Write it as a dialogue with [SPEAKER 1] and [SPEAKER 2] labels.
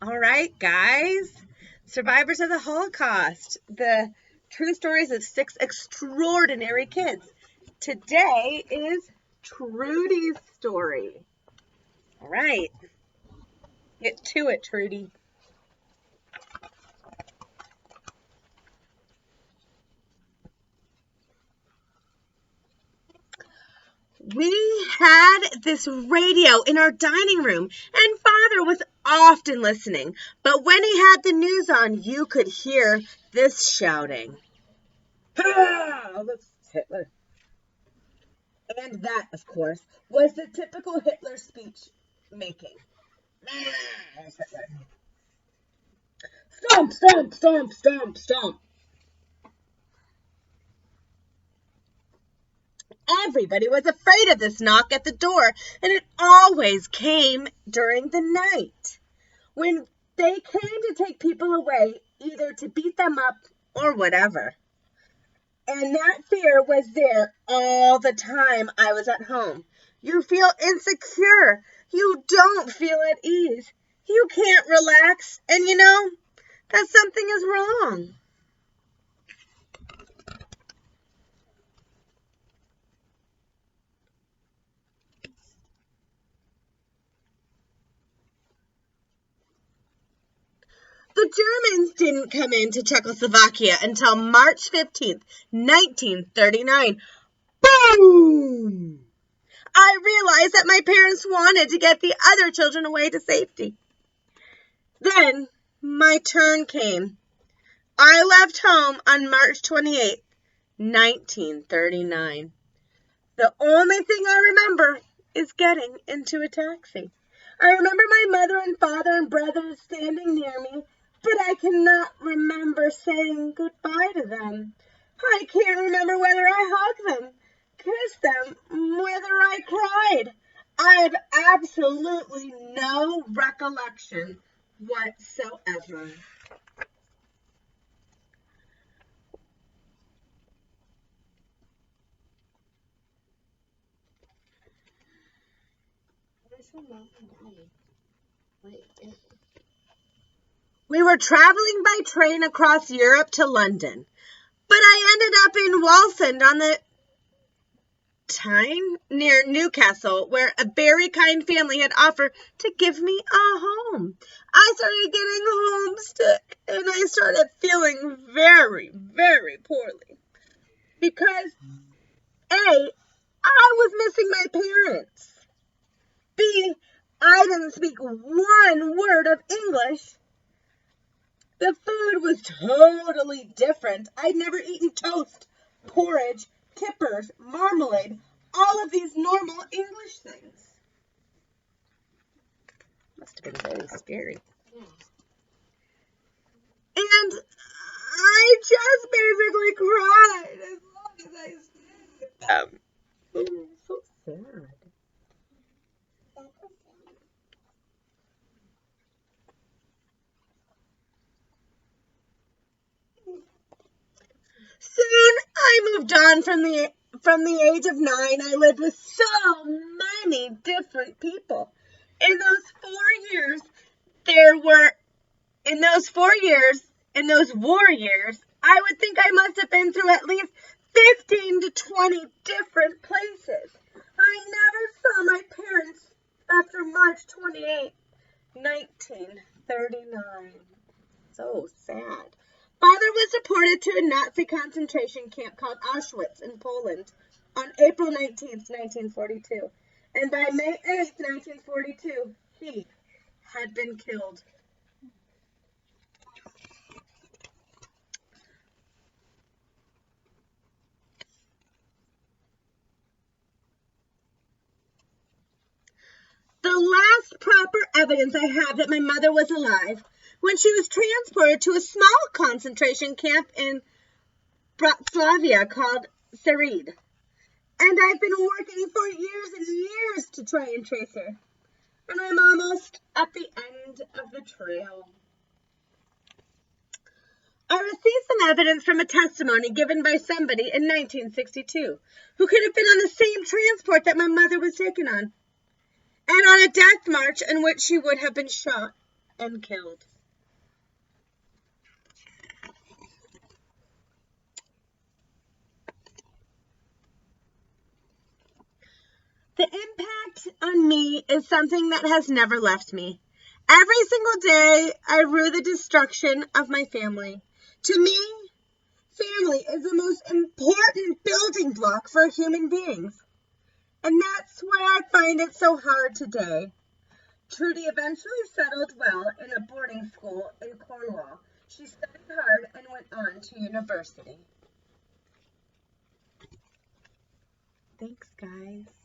[SPEAKER 1] All right, guys. Survivors of the Holocaust. The true stories of 6 extraordinary kids. Today is Trudy's story. All right. Get to it, Trudy. We had this radio in our dining room, and Father was often listening. But when he had the news on, you could hear this shouting. Oh, that's Hitler. And that, of course, was the typical Hitler speech making. Stomp, stomp, stomp, stomp, stomp. Everybody was afraid of this knock at the door, and it always came during the night, when they came to take people away, either to beat them up or whatever. And that fear was there all the time I was at home. You feel insecure. You don't feel at ease. You can't relax. And you know that something is wrong. The Germans didn't come into Czechoslovakia until March 15th, 1939. Boom! I realized that my parents wanted to get the other children away to safety. Then my turn came. I left home on March 28th, 1939. The only thing I remember is getting into a taxi. I remember my mother and father and brothers standing near me, but I cannot remember saying goodbye to them. I can't remember whether I hugged them, kissed them, whether I cried. I have absolutely no recollection whatsoever. We were traveling by train across Europe to London, but I ended up in Wallsend on the Tyne near Newcastle, where a very kind family had offered to give me a home. I started getting homesick, and I started feeling very, very poorly because A, I was missing my parents. B, I didn't speak one word of English. The food was totally different. I'd never eaten toast, porridge, kippers, marmalade, all of these normal English things. Must have been very scary. And I just basically cried as long as I stayed. Oh, so sad. Soon I moved on from the age of 9. I lived with so many different people. In those 4 years, in those war years, I would think I must have been through at least 15 to 20 different places. I never saw my parents after March 28, 1939. So sad. Father was deported to a Nazi concentration camp called Auschwitz in Poland on April 19th, 1942. And by May 8th, 1942, he had been killed. The last proper evidence I have that my mother was alive when she was transported to a small concentration camp in Bratislava called Sered. And I've been working for years and years to try and trace her. And I'm almost at the end of the trail. I received some evidence from a testimony given by somebody in 1962 who could have been on the same transport that my mother was taken on, and on a death march in which she would have been shot. and killed. The impact on me is something that has never left me. Every single day, I rue the destruction of my family. To me, family is the most important building block for human beings. And that's why I find it so hard today. Trude eventually settled well in a boarding school in Cornwall. She studied hard and went on to university. Thanks, guys.